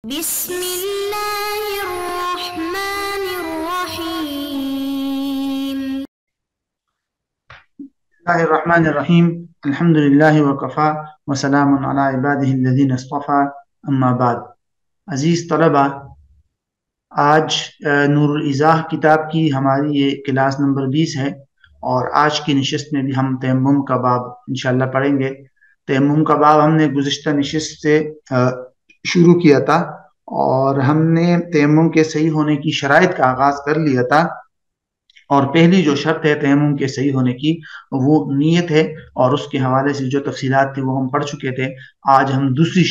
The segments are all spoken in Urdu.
بسم اللہ الرحمن الرحیم اللہ الرحمن الرحیم الحمد للہ وکفا وسلام علی عبادہ الذین اصطفى اما بعد۔ عزیز طلبہ، آج نور الایضاح کتاب کی ہماری یہ کلاس نمبر 20 ہے، اور آج کی نشست میں بھی ہم تیمم کا باب انشاءاللہ پڑھیں گے۔ تیمم کا باب ہم نے گزشتہ نشست سے شروع کیا تھا، اور ہم نے تیمم کے صحیح ہونے کی شرائط کا آغاز کر لیا تھا، اور پہلی جو شرط ہے تیمم کے صحیح ہونے کی وہ نیت ہے، اور اس کے حوالے سے جو تفصیلات تھی وہ ہم پڑھ چکے تھے۔ آج ہم دوسری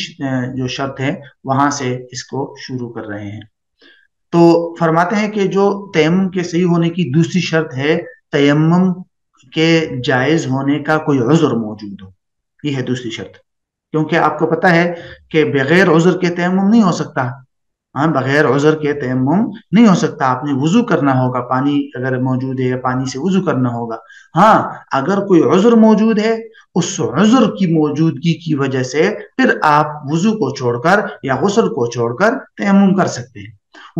جو شرط ہے وہاں سے اس کو شروع کر رہے ہیں۔ تو فرماتے ہیں کہ جو تیمم کے صحیح ہونے کی دوسری شرط ہے، تیمم کے جائز ہونے کا کوئی عذر موجود ہو، یہ ہے دوسری شرط۔ کیونکہ آپ کو پتہ ہے کہ بغیر عذر کے تیمم نہیں ہو سکتا، بغیر عذر کے تیمم نہیں ہو سکتا۔ آپ نے وضو کرنا ہوگا، پانی اگر موجود ہے پانی سے وضو کرنا ہوگا۔ ہاں، اگر کوئی عذر موجود ہے، اس عذر کی موجودگی کی وجہ سے پھر آپ وضو کو چھوڑ کر یا غسل کو چھوڑ کر تیمم کر سکتے ہیں۔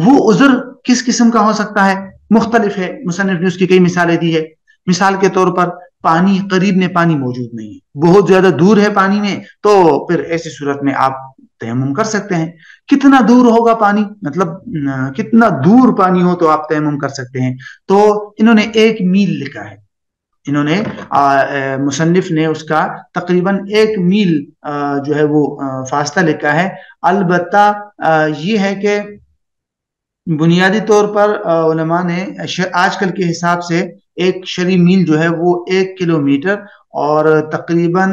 وہ عذر کس قسم کا ہو سکتا ہے؟ مختلف ہے، مصنف نے اس کی کئی مثالیں دی ہے۔ مثال کے طور پر پانی قریب میں پانی موجود نہیں ہے، بہت زیادہ دور ہے پانی میں، تو پھر ایسی صورت میں آپ تیمم کر سکتے ہیں۔ کتنا دور ہوگا پانی، مطلب کتنا دور پانی ہو تو آپ تیمم کر سکتے ہیں؟ تو انہوں نے 1 میل لکھا ہے، انہوں نے مصنف نے اس کا تقریباً 1 میل جو ہے وہ فاصلہ لکھا ہے۔ البتہ یہ ہے کہ بنیادی طور پر علماء نے آج کل کے حساب سے 1 شرعی میل جو ہے وہ 1 کلومیٹر اور تقریباً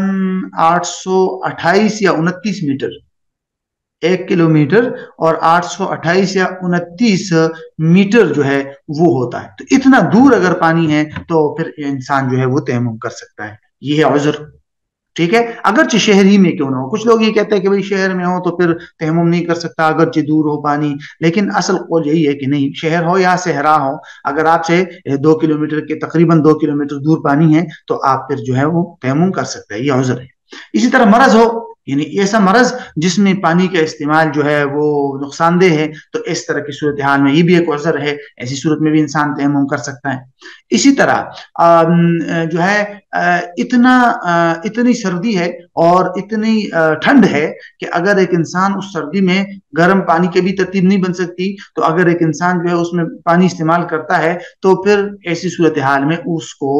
828 یا 29 میٹر، 1 کلومیٹر اور 828 یا 29 میٹر جو ہے وہ ہوتا ہے۔ تو اتنا دور اگر پانی ہے تو پھر انسان جو ہے وہ تیمم کر سکتا ہے، یہ ہے عذر۔ ٹھیک ہے، اگرچہ شہر ہی میں کیوں نہ ہو۔ کچھ لوگ یہ کہتے ہیں کہ بھئی شہر میں ہو تو پھر تیمم نہیں کر سکتا اگرچہ دور ہو پانی، لیکن اصل قول یہی ہے کہ نہیں، شہر ہو یا صحرا ہو، اگر آپ سے 2 کلومیٹر کے تقریباً 2 کلومیٹر دور پانی ہے تو آپ پھر جو ہے وہ تیمم کر سکتے ہیں، یہ عذر ہے۔ اسی طرح مرض ہو، یعنی ایسا مرض جس میں پانی کا استعمال جو ہے وہ نقصان دہ ہے، تو اس طرح کی صورتحال میں یہ بھی ایک عذر ہے، ایسی صورت میں بھی انسان تیمم کر سکتا ہے۔ اسی طرح جو ہے اتنی سردی ہے اور اتنی ٹھنڈ ہے کہ اگر ایک انسان اس سردی میں گرم پانی کی بھی ترتیب نہیں بن سکتی، تو اگر ایک انسان جو ہے اس میں پانی استعمال کرتا ہے تو پھر ایسی صورتحال میں اس کو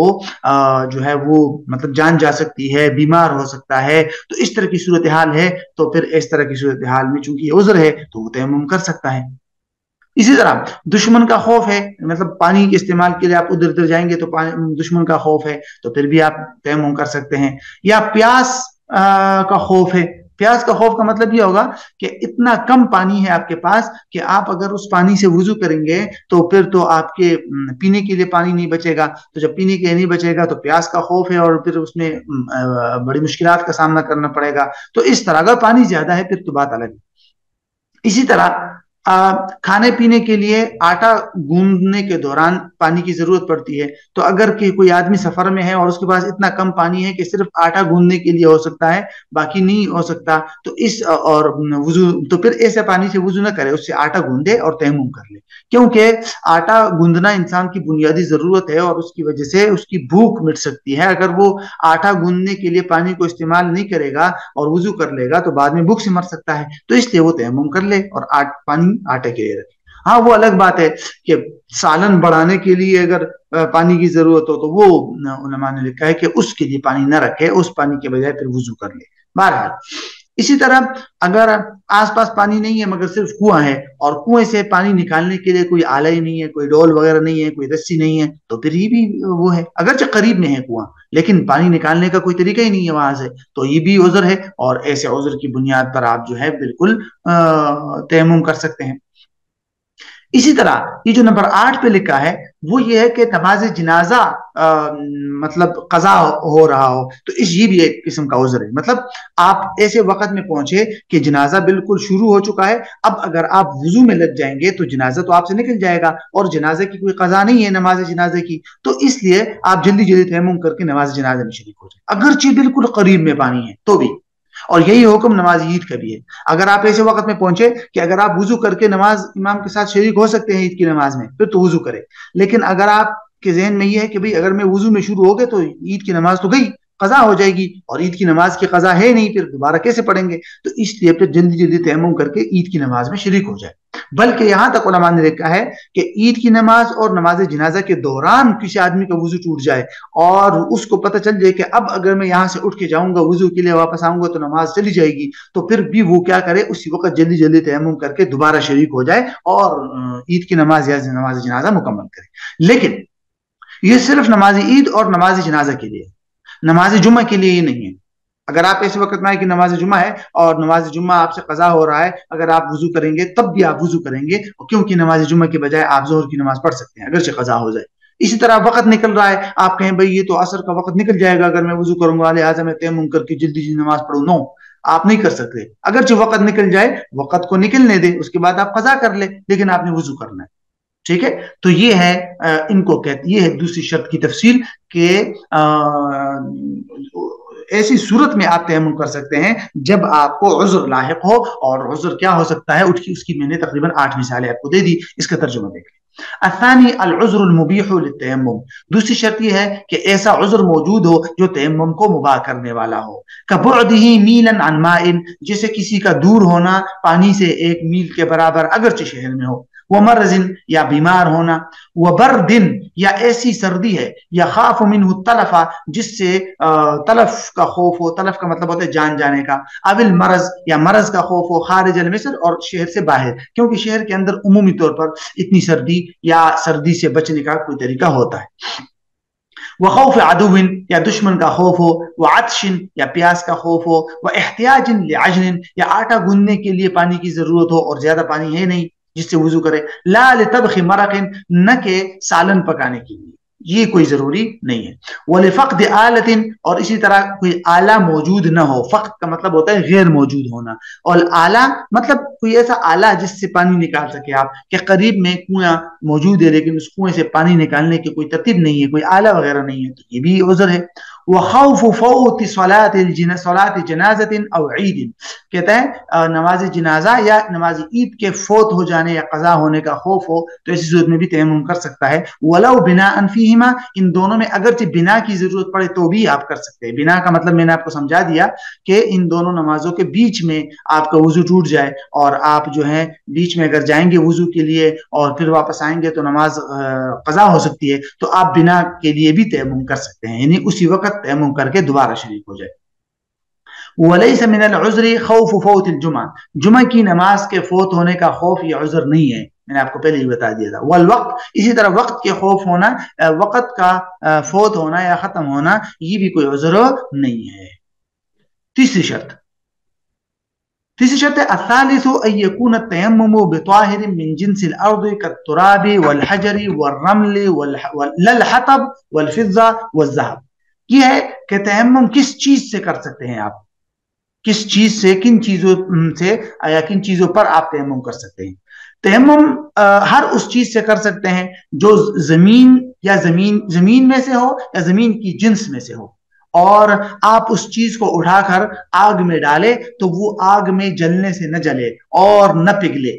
جو ہے وہ مطلب جان جا سکتی ہے، بیمار ہو سکتا ہے۔ تو اس طرح کی صورتحال ہے، تو پھر اس طرح کی صورتحال میں چونکہ یہ عذر ہے تو وہ تیمم کر سکتا ہے۔ اسی طرح دشمن کا خوف ہے، مطلب پانی کے استعمال کے لیے آپ ادھر ادھر جائیں گے تو دشمن کا خوف ہے، تو پھر بھی آپ تیمم کر سکتے ہیں۔ یا پیاس کا خوف ہے، پیاس کا خوف کا مطلب یہ ہوگا کہ اتنا کم پانی ہے آپ کے پاس کہ آپ اگر اس پانی سے وضو کریں گے تو پھر تو آپ کے پینے کے لیے پانی نہیں بچے گا، تو جب پینے کے لیے نہیں بچے گا تو پیاس کا خوف ہے، اور پھر اس میں بڑی مشکلات کا سامنا کرنا پڑے گا۔ تو اس طرح اگر پانی زیادہ ہے پھر تو بات الگ ہے۔ اسی طرح کھانے پینے کے لیے آٹا گوندنے کے دوران پانی کی ضرورت پڑتی ہے، تو اگر کہ کوئی آدمی سفر میں ہے اور اس کے پاس اتنا کم پانی ہے کہ صرف آٹا گوندنے کے لیے ہو سکتا ہے، باقی نہیں ہو سکتا، تو اور وضو تو پھر ایسے پانی سے وضو نہ کرے، اس سے آٹا گوندے اور تیمم کر لے، کیونکہ آٹا گوندنا انسان کی بنیادی ضرورت ہے اور اس کی وجہ سے اس کی بھوک مٹ سکتی ہے۔ اگر وہ آٹا گوندنے کے لیے پانی کو استعمال نہیں کرے گا اور وضو کر لے گا تو بعد میں بھوک سے مر سکتا ہے، تو اس لیے وہ تیمم کر لے اور پانی آٹے کے لیے رکھے۔ ہاں، وہ الگ بات ہے کہ سالن بڑھانے کے لیے اگر پانی کی ضرورت ہو تو وہ علماء نے لکھا ہے کہ اس کے لیے پانی نہ رکھے، اس پانی کے بجائے پھر وضو کر لے۔ بہرحال اسی طرح اگر آس پاس پانی نہیں ہے مگر صرف کنواں ہے، اور کنویں سے پانی نکالنے کے لیے کوئی آلہ ہی نہیں ہے، کوئی ڈول وغیرہ نہیں ہے، کوئی رسی نہیں ہے، تو پھر یہ بھی وہ ہے، اگرچہ قریب میں ہے کنواں لیکن پانی نکالنے کا کوئی طریقہ ہی نہیں ہے وہاں سے، تو یہ بھی عذر ہے، اور ایسے عذر کی بنیاد پر آپ جو ہے بالکل تیمم کر سکتے ہیں۔ اسی طرح یہ جو نمبر 8 پہ لکھا ہے وہ یہ ہے کہ نماز جنازہ مطلب قضا ہو رہا ہو، تو یہ بھی ایک قسم کا عذر ہے۔ مطلب آپ ایسے وقت میں پہنچے کہ جنازہ بالکل شروع ہو چکا ہے، اب اگر آپ وضو میں لگ جائیں گے تو جنازہ تو آپ سے نکل جائے گا، اور جنازے کی کوئی قضا نہیں ہے نماز جنازے کی، تو اس لیے آپ جلدی جلدی تیمم کر کے نماز جنازے میں شریک ہو جائیں، اگرچہ بالکل قریب میں پانی ہے تو بھی۔ اور یہی حکم نماز عید کا بھی ہے. اگر آپ ایسے وقت میں پہنچے کہ اگر آپ وضو کر کے نماز امام کے ساتھ شریک ہو سکتے ہیں عید کی نماز میں پھر تو وضو کرے. لیکن اگر آپ کے ذہن میں یہ ہے کہ بھئی اگر میں وضو میں شروع ہو گئے تو عید کی نماز تو گئی, قضا ہو جائے گی, اور عید کی نماز کی قضا ہے نہیں, پھر دوبارہ کیسے پڑھیں گے؟ تو اس لیے پھر جلدی جلدی تیمم کر کے عید کی نماز میں شریک ہو جائے. بلکہ یہاں تک علماء نے لکھا ہے کہ عید کی نماز اور نماز جنازہ کے دوران کسی آدمی کا وضو ٹوٹ جائے اور اس کو پتہ چل جائے کہ اب اگر میں یہاں سے اٹھ کے جاؤں گا وضو کے لیے واپس آؤں گا تو نماز چلی جائے گی, تو پھر بھی وہ کیا کرے, اسی وقت جلدی جلدی تیمم کر کے دوبارہ شریک ہو جائے اور عید کی نماز یا نماز جنازہ مکمل کرے. لیکن یہ صرف نماز عید اور نماز جنازہ کے لیے, نماز جمعہ کے لیے یہ نہیں ہے. اگر آپ ایسے وقت میں کہ نماز جمعہ ہے اور نماز جمعہ آپ سے قضا ہو رہا ہے, اگر آپ وضو کریں گے تب بھی آپ وضو کریں گے, کیونکہ نماز جمعہ کے بجائے آپ ظہر کی نماز پڑھ سکتے ہیں اگرچہ قضا ہو جائے. اسی طرح وقت نکل رہا ہے, آپ کہیں بھئی یہ تو عصر کا وقت نکل جائے گا اگر میں وضو کروں گا, لہٰذا میں تیمم کر کے جلدی جلدی نماز پڑھوں. نو, آپ نہیں کر سکتے. اگرچہ وقت نکل جائے, وقت کو نکلنے دے, اس کے بعد آپ قضا کر لیں, لیکن آپ نے وضو کرنا ہے. ٹھیک ہے, تو یہ ہے ان کو کہتے, یہ ہے دوسری شرط کی تفصیل کہ ایسی صورت میں آپ تیمم کر سکتے ہیں جب آپ کو عذر لاحق ہو. اور عذر کیا ہو سکتا ہے اس کی میں نے تقریباً 8 مثالیں آپ کو دے دی, اس کا ترجمہ دیکھ لیں. الثانی العذر المبیح للتیمم, دوسری شرط یہ ہے کہ ایسا عذر موجود ہو جو تیمم کو مباح کرنے والا ہو. کبعدہ میلا عن ماء, جیسے کسی کا دور ہونا پانی سے 1 میل کے برابر اگرچہ شہر میں ہو. ومرض, یا بیمار ہونا. وبرد, یا ایسی سردی ہے. یخاف منہ التلف, جس سے تلف کا خوف ہو, تلف کا مطلب ہوتا ہے جان جانے کا. او المرض, یا مرض کا خوف ہو. خارج المصر, اور شہر سے باہر, کیونکہ شہر کے اندر عمومی طور پر اتنی سردی یا سردی سے بچنے کا کوئی طریقہ ہوتا ہے. وخوف عدو, یا دشمن کا خوف ہو. وعطش, یا پیاس کا خوف ہو. واحتیاج لعجن, یا آٹا گوندنے کے لیے پانی کی ضرورت ہو اور زیادہ پانی ہے نہیں جس سے وضو کرے. لا لطبخ مرق, نہ کہ سالن پکانے کے لیے, یہ کوئی ضروری نہیں ہے. ولفقد آلۃ, اور اسی طرح کوئی آلہ موجود نہ ہو. فقد کا مطلب ہوتا ہے غیر موجود ہونا, اور آلہ مطلب کوئی ایسا آلہ جس سے پانی نکال سکے آپ, کہ قریب میں کنواں موجود ہے لیکن اس کنویں سے پانی نکالنے کی کوئی ترتیب نہیں ہے, کوئی آلہ وغیرہ نہیں ہے, تو یہ بھی عذر ہے. وخوف فوت صلاۃ جنازۃ او عید, کہتا ہے نماز جنازہ یا نماز عید کے فوت ہو جانے یا قضا ہونے کا خوف ہو تو ایسی صورت میں بھی تیمم کر سکتا ہے. ولو بناء فیہما, ان دونوں میں اگرچہ بنا کی ضرورت پڑے تو بھی آپ کر سکتے ہیں. بنا کا مطلب میں نے آپ کو سمجھا دیا کہ ان دونوں نمازوں کے بیچ میں آپ کا وضو ٹوٹ جائے اور آپ جو ہے بیچ میں اگر جائیں گے وضو کے لیے اور پھر واپس آئیں گے تو نماز قضا ہو سکتی ہے, تو آپ بنا کے لیے بھی تیمم کر سکتے ہیں, یعنی اسی وقت تیمم کر کے دوبارہ شریک ہو جائے. ولیس من العذر خوف فوت الجمعہ, جمعہ کی نماز کے فوت ہونے کا خوف یہ عذر نہیں ہے, میں نے آپ کو پہلے ہی بتا دیا تھا. والوقت, اسی طرح وقت کے خوف ہونا, وقت کا فوت ہونا یا ختم ہونا, یہ بھی کوئی عذر نہیں ہے. تیسری شرط ہے الثالث ان يكون التيمم بطاهر من جنس الارض كالتراب والحجر والرمل والحطب والفضه والذهب. یہ ہے کہ تیمم کس چیز سے کر سکتے ہیں آپ, کس چیز سے, کن چیزوں سے یا کن چیزوں پر آپ تیمم کر سکتے ہیں. تیمم ہر اس چیز سے کر سکتے ہیں جو زمین میں سے ہو یا زمین کی جنس میں سے ہو, اور آپ اس چیز کو اٹھا کر آگ میں ڈالے تو وہ آگ میں جلنے سے نہ جلے اور نہ پگھلے.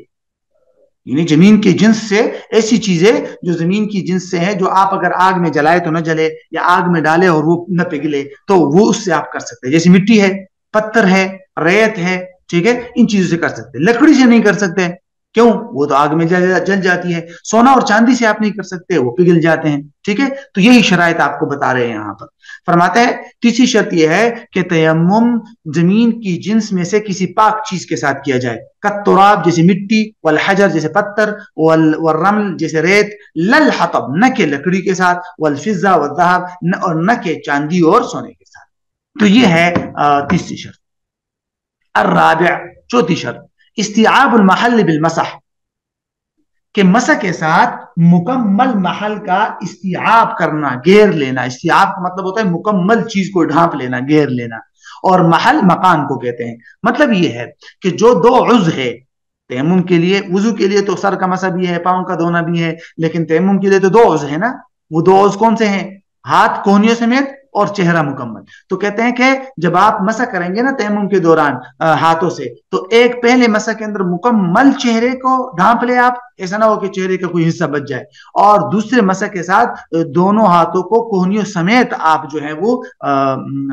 یعنی زمین کی جنس سے ایسی چیزیں جو زمین کی جنس سے ہیں جو آپ اگر آگ میں جلائے تو نہ جلے, یا آگ میں ڈالے اور وہ نہ پگھلے, تو وہ اس سے آپ کر سکتے ہیں. جیسے مٹی ہے, پتھر ہے, ریت ہے, ٹھیک ہے, ان چیزوں سے کر سکتے ہیں. لکڑی سے نہیں کر سکتے, کیوں؟ وہ تو آگ میں جل جاتی ہے. سونا اور چاندی سے آپ نہیں کر سکتے, وہ پگھل جاتے ہیں. ٹھیک ہے, تو یہی شرائط آپ کو بتا رہے ہیں یہاں پر. فرماتے ہیں تیسری شرط یہ ہے کہ تیمم زمین کی جنس میں سے کسی پاک چیز کے ساتھ کیا جائے. کالتراب, جیسے مٹی, والحجر, جیسے پتھر, والرمل, جیسے ریت, للحطب, نہ کہ لکڑی کے ساتھ, والفضہ والذهب, اور نہ کہ چاندی اور سونے کے ساتھ. تو یہ ہے تیسری شرط. الرابع, چوتھی شرط, استیعاب المحل بالمسح, کہ مسح کے ساتھ مکمل محل کا استیعاب کرنا, گھیر لینا. استیعاب کا مطلب ہوتا ہے مکمل چیز کو ڈھانپ لینا, گھیر لینا, اور محل مکان کو کہتے ہیں. مطلب یہ ہے کہ جو 2 عضو ہے تیمم کے لیے, وضو کے لیے تو سر کا مسح بھی ہے, پاؤں کا دھونا بھی ہے, لیکن تیمم کے لیے تو 2 عضو ہے نا. وہ 2 عضو کون سے ہیں؟ ہاتھ کونیوں سمیت اور چہرہ مکمل. تو کہتے ہیں کہ جب آپ مسح کریں گے نا تیمم کے دوران ہاتھوں سے, تو ایک پہلے مسح کے اندر مکمل چہرے کو ڈھانپ لے آپ, ایسا نہ ہو کہ چہرے کا کوئی حصہ بچ جائے, اور دوسرے مسح کے ساتھ دونوں ہاتھوں کو کوہنیوں سمیت آپ جو ہے وہ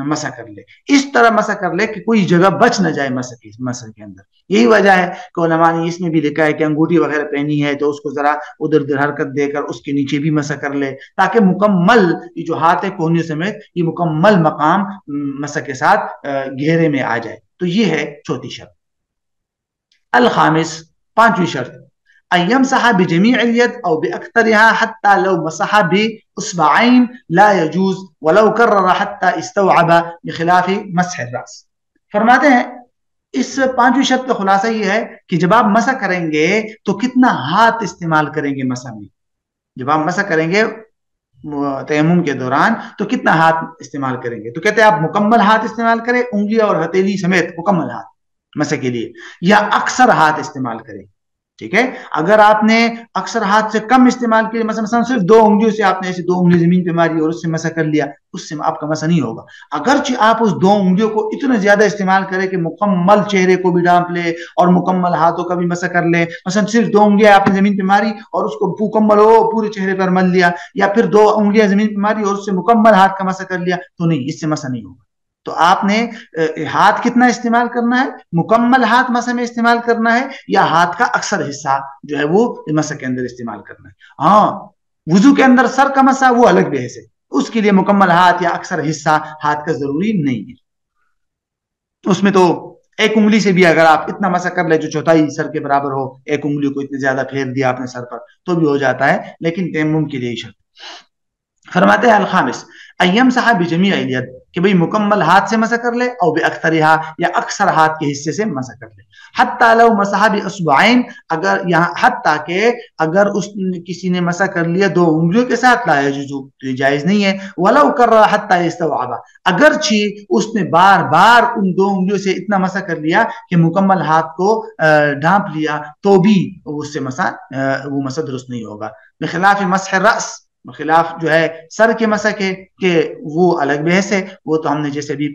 مسح کر لے. اس طرح مسح کر لے کہ کوئی جگہ بچ نہ جائے مسح کے اندر. یہی وجہ ہے کہ علماء نے اس میں بھی لکھا ہے کہ انگوٹھی وغیرہ پہنی ہے تو اس کو ذرا ادھر ادھر حرکت دے کر اس کے نیچے بھی مسح کر لے, تاکہ مکمل یہ جو ہاتھ ہے کوہنیوں سمیت یہ مکمل مقام مسح کے ساتھ گھیرے میں آ جائے. تو یہ ہے چوتھی شرط. الخامس, پانچویں شرط, ان يمسح بجميع اليد او باكثرها حتى لو مسح باصبعين لا يجوز ولو كرر حتى استوعب بخلاف مسح الراس. فرماتے ہیں اس پانچویں شرط کا خلاصہ یہ ہے کہ جب آپ مسح کریں گے تو کتنا ہاتھ استعمال کریں گے مسح میں. جب آپ مسح کریں گے تیمم کے دوران تو کتنا ہاتھ استعمال کریں گے. تو کہتے ہیں آپ مکمل ہاتھ استعمال کریں, انگلیاں اور ہتھیلی سمیت مکمل ہاتھ مسح کے لیے, یا اکثر ہاتھ استعمال کریں. ٹھیک ہے, اگر آپ نے اکثر ہاتھ سے کم استعمال کیا, مثلا صرف 2 انگلیوں سے آپ نے ایسے 2 انگلی زمین پہ ماری اور اس سے مسح کر لیا, اس سے آپ کا مسح نہیں ہوگا. اگرچہ آپ اس 2 انگلیوں کو اتنا زیادہ استعمال کریں کہ مکمل چہرے کو بھی ڈھانپ لے اور مکمل ہاتھوں کا بھی مسح کر لے, مثلا صرف 2 انگلیاں آپ نے زمین پہ ماری اور اس کو مکمل پورے چہرے پر مل لیا, یا پھر 2 انگلیاں زمین پہ ماری اور اس سے مکمل ہاتھ کا مسح کر لیا, تو نہیں, اس سے مسح نہیں ہوگا. تو آپ نے ہاتھ کتنا استعمال کرنا ہے, مکمل ہاتھ مسح میں استعمال کرنا ہے, یا ہاتھ کا اکثر حصہ جو ہے وہ مسح کے اندر استعمال کرنا ہے. ہاں, وضو کے اندر سر کا مسح وہ الگ بحث ہے, اس کے لیے مکمل ہاتھ یا اکثر حصہ ہاتھ کا ضروری نہیں ہے. اس میں تو ایک انگلی سے بھی اگر آپ اتنا مسح کر لے جو چوتھائی سر کے برابر ہو, ایک انگلی کو اتنے زیادہ پھیر دیا آپ نے سر پر تو بھی ہو جاتا ہے, لیکن تیمم کے لیے شرط. فرماتے ہیں الخامس, ان يمسح بجميع اليد, کہ بھئی مکمل ہاتھ سے مسح کر لے, او باکثرها, یا اکثر ہاتھ کے حصے سے مسح کر لے. حتی لو مسح باصبعین, اگر یہاں حتیٰ کہ اگر کسی نے مسح کر لیا 2 انگلیوں کے ساتھ, لا يجوز, تو یہ جائز نہیں ہے. ولو کرر حتی استوعب, اگرچہ اس نے بار بار ان 2 انگلیوں سے اتنا مسح کر لیا کہ مکمل ہاتھ کو ڈھانپ لیا, تو بھی اس سے وہ مسح درست نہیں ہوگا. بخلاف مسح الراس, خلاف جو ہے سر کے مسح کے, کہ وہ الگ بحث ہے, وہ تو ہم نے جیسے بھی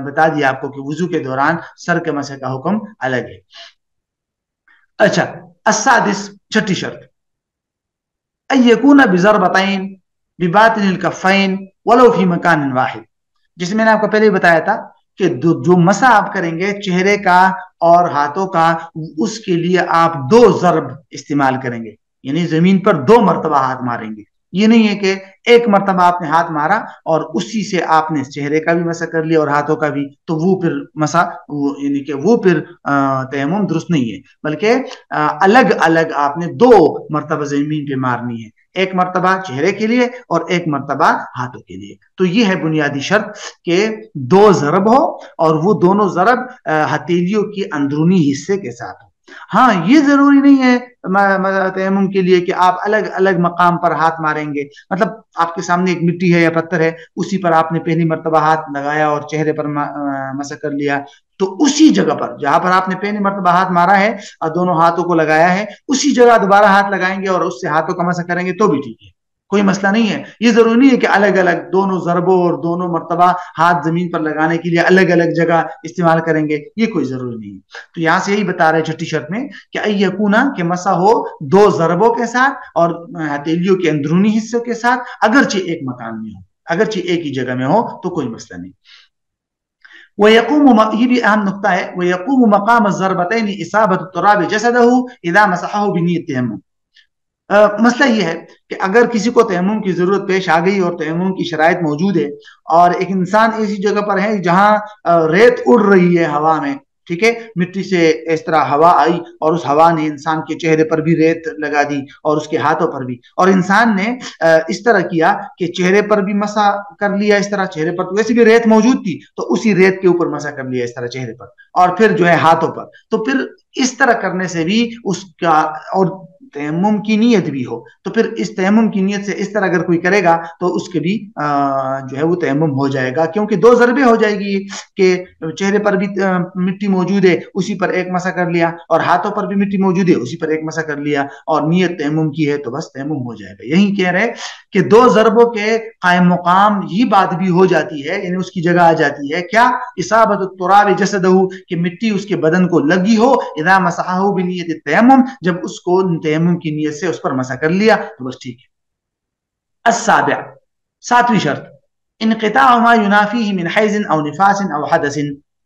بتا دیا آپ کو کہ وضو کے دوران سر کے مسح کا حکم الگ ہے. اچھا, السادس, چھٹی شرط, ان یکون بضربتین بباطن الکفین ولو فی مکان واحد. جس میں نے آپ کو پہلے بتایا تھا کہ جو مسح آپ کریں گے چہرے کا اور ہاتھوں کا, اس کے لیے آپ 2 ضرب استعمال کریں گے, یعنی زمین پر 2 مرتبہ ہاتھ ماریں گے. یہ نہیں ہے کہ ایک مرتبہ آپ نے ہاتھ مارا اور اسی سے آپ نے چہرے کا بھی مسح کر لیا اور ہاتھوں کا بھی, تو وہ پھر مسح, یعنی کہ وہ پھر تیمم درست نہیں ہے, بلکہ الگ الگ آپ نے 2 مرتبہ زمین پہ مارنی ہے, ایک مرتبہ چہرے کے لیے اور ایک مرتبہ ہاتھوں کے لیے. تو یہ ہے بنیادی شرط کہ 2 ضرب ہو, اور وہ دونوں ضرب ہتھیلیوں کی اندرونی حصے کے ساتھ ہو. ہاں, یہ ضروری نہیں ہے تیمم کے لیے کہ آپ الگ الگ مقام پر ہاتھ ماریں گے. مطلب آپ کے سامنے ایک مٹی ہے یا پتھر ہے, اسی پر آپ نے پہلی مرتبہ ہاتھ لگایا اور چہرے پر مسح کر لیا, تو اسی جگہ پر جہاں پر آپ نے پہلی مرتبہ ہاتھ مارا ہے اور دونوں ہاتھوں کو لگایا ہے, اسی جگہ دوبارہ ہاتھ لگائیں گے اور اس سے ہاتھوں کا مسح کریں گے تو بھی ٹھیک ہے, کوئی مسئلہ نہیں ہے. یہ ضروری نہیں ہے کہ الگ الگ دونوں ضربوں اور دونوں مرتبہ ہاتھ زمین پر لگانے کے لیے الگ الگ جگہ استعمال کریں گے, یہ کوئی ضروری نہیں ہے. تو یہاں سے یہی بتا رہے چھٹی شرط میں کہ ان یکون, کہ مسح ہو 2 ضربوں کے ساتھ اور ہتھیلیوں کے اندرونی حصوں کے ساتھ, اگرچہ ایک مکان میں ہو, اگرچہ ایک ہی جگہ میں ہو, تو کوئی مسئلہ نہیں. ويقوم, یہ بھی اہم نقطہ ہے, ويقوم مقام الضربتين اصابة التراب جسده اذا مسحه بنية التيمم. مسئلہ یہ ہے کہ اگر کسی کو تیمم کی ضرورت پیش آ گئی اور تیمم کی شرائط موجود ہے, اور ایک انسان ایسی جگہ پر ہے جہاں ریت اڑ رہی ہے ہوا میں, ٹھیک ہے, مٹی سے اس طرح ہوا آئی اور اس ہوا نے انسان کے چہرے پر بھی ریت لگا دی اور اس کے ہاتھوں پر بھی, اور انسان نے اس طرح کیا کہ چہرے پر بھی مسح کر لیا, اس طرح چہرے پر ویسے بھی ریت موجود تھی تو اسی ریت کے اوپر مسح کر لیا اس طرح چہرے پر, اور پھر جو ہے ہاتھوں پر. تو پھر اس طرح کرنے سے بھی اس کا, اور تیمم کی نیت بھی ہو، تو پھر اس تیمم کی نیت سے اس طرح اگر کوئی کرے گا تو اس کے بھی جو ہے وہ تیمم ہو جائے گا، کیونکہ دو ضربیں ہو جائے گی کہ چہرے پر بھی مٹی موجود ہے اسی پر ایک مسح کر لیا، اور ہاتھوں پر بھی مٹی موجود ہے اسی پر ایک مسح کر لیا، اور نیت تیمم کی ہے تو بس تیمم ہو جائے گا۔ یہی کہہ رہے کہ دو ضربوں کے قائم مقام یہ بات بھی ہو جاتی ہے، یعنی اس کی جگہ آ جاتی ہے کیا؟ اصابت التراب جسدہ، کہ مٹی اس کے بدن کو لگی ہو، اذا مسحہ بنیت التیمم، جب اس کو تیمم کی نیت سے اس پر مسح کر لیا تو بس ٹھیک ہے۔ السابع، ساتویں شرط، انقطاع ما ینافیہ من حیض او نفاس او حدث،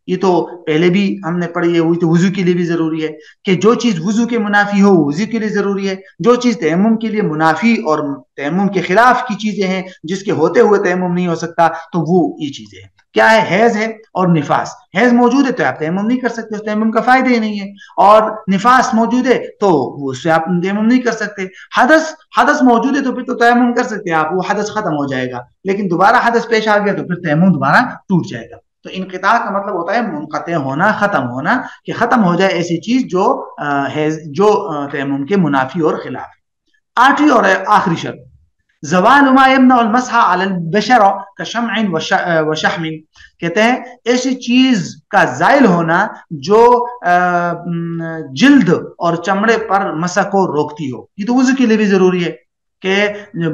یہ تو پہلے بھی ہم نے پڑھی ہے، وہی تو وضو کے لیے بھی ضروری ہے کہ جو چیز وضو کے منافی ہو وضو کے لیے ضروری ہے، جو چیز تیمم کے لیے منافی اور تیمم کے خلاف کی چیزیں ہیں جس کے ہوتے ہوئے تیمم نہیں ہو سکتا، تو وہ یہ چیزیں ہیں کیا ہے؟ حیض ہے اور نفاس۔ حیض موجود ہے تو آپ تیمم نہیں کر سکتے، اس تیمم کا فائدہ ہی نہیں ہے، اور نفاس موجود ہے تو وہ اس سے آپ تیمم نہیں کر سکتے۔ حدث موجود ہے تو پھر تو تیمم کر سکتے ہیں آپ، وہ حدث ختم ہو جائے گا، لیکن دوبارہ حدث پیش آ گیا تو پھر تیمم دوبارہ ٹوٹ جائے گا۔ تو انقطاع کا مطلب ہوتا ہے منقطع ہونا، ختم ہونا، کہ ختم ہو جائے ایسی چیز جو تیمم کے منافی اور خلاف ہے۔ آٹھویں اور آخری شرط، زوال ما یمنع المسح علی البشر کشمع وشحم، کہتے ہیں ایسی چیز کا زائل ہونا جو جلد اور چمڑے پر مسح کو روکتی ہو، یہ تو وضو کے لیے بھی ضروری ہے کہ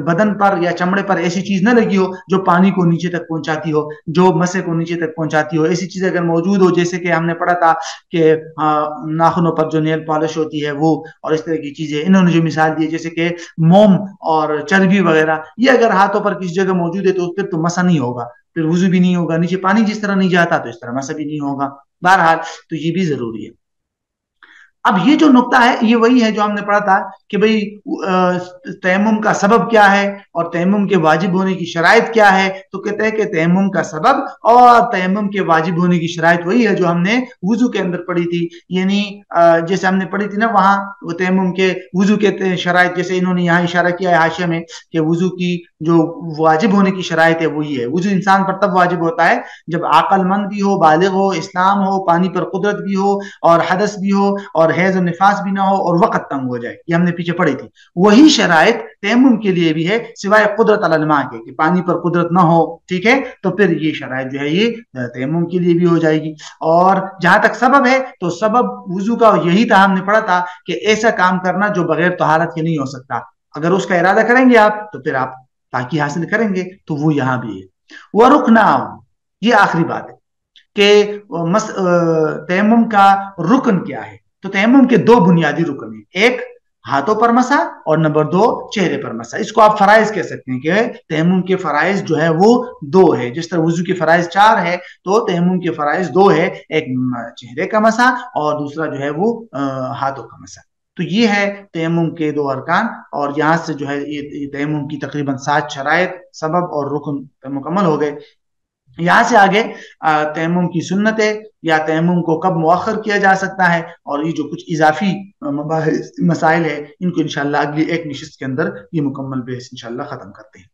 بدن پر یا چمڑے پر ایسی چیز نہ لگی ہو جو پانی کو نیچے تک پہنچاتی ہو، جو مسے کو نیچے تک پہنچاتی ہو، ایسی چیز اگر موجود ہو، جیسے کہ ہم نے پڑھا تھا کہ ناخنوں پر جو نیل پالش ہوتی ہے وہ، اور اس طرح کی چیزیں انہوں نے جو مثال دی جیسے کہ موم اور چربی وغیرہ، یہ اگر ہاتھوں پر کسی جگہ موجود ہے تو پھر تو مسح نہیں ہوگا، پھر وضو بھی نہیں ہوگا، نیچے پانی جس طرح نہیں جاتا تو اس طرح مسح بھی نہیں ہوگا۔ بہرحال تو یہ بھی ضروری ہے۔ اب یہ جو نقطہ ہے یہ وہی ہے جو ہم نے پڑھا تھا کہ بھئی تیمم کا سبب کیا ہے اور تیمم کے واجب ہونے کی شرائط کیا ہے، تو کہتے ہیں کہ تیمم کا سبب اور تیمم کے واجب ہونے کی شرائط وہی ہے جو ہم نے وضو کے اندر پڑھی تھی، یعنی جیسے ہم نے پڑھی تھی نا وہاں وہ تیمم کے وضو کے شرائط، جیسے انہوں نے یہاں اشارہ کیا ہے حاشیہ میں کہ وضو کی جو واجب ہونے کی شرائط ہے وہی ہے۔ وضو انسان پر تب واجب ہوتا ہے جب عقل مند بھی ہو، بالغ ہو، اسلام ہو، پانی پر قدرت بھی ہو، اور حدث بھی ہو، اور حیض و نفاس بھی نہ ہو، اور وقت تنگ ہو جائے، یہ ہم نے پیچھے پڑھی تھی۔ وہی شرائط تیمم کے لیے بھی ہے سوائے قدرت علی الماء کے، کہ پانی پر قدرت نہ ہو، ٹھیک ہے، تو پھر یہ شرائط جو ہے یہ تیمم کے لیے بھی ہو جائے گی۔ اور جہاں تک سبب ہے تو سبب وضو کا یہی تھا، ہم نے پڑھا تھا کہ ایسا کام کرنا جو بغیر طہارت کے نہیں ہو سکتا، اگر اس کا ارادہ کریں گے آپ تو پھر آپ پاکی حاصل کریں گے، تو وہ یہاں بھی ہے۔ وَرُكْنَاهُ، یہ آخری بات ہے کہ تیمم کا رکن کیا ہے۔ تو تیمم کے دو بنیادی رکن ہیں، ایک ہاتھوں پر مسح اور نمبر دو چہرے پر مسح۔ اس کو آپ فرائض کہہ سکتے ہیں کہ تیمم کے فرائض جو ہے وہ دو ہے، جس طرح وضو کے فرائض 4 ہے تو تیمم کے فرائض 2 ہے، ایک چہرے کا مسح اور دوسرا جو ہے وہ ہاتھوں کا مسح۔ تو یہ ہے تیمم کے 2 ارکان، اور یہاں سے جو ہے یہ تیمم کی تقریباً 7 شرائط، سبب اور رکن مکمل ہو گئے۔ یہاں سے آگے تیمم کی سنتیں یا تیمم کو کب مؤخر کیا جا سکتا ہے، اور یہ جو کچھ اضافی مسائل ہیں ان کو انشاءاللہ اگلی ایک نشست کے اندر یہ مکمل بحث انشاءاللہ ختم کرتے ہیں۔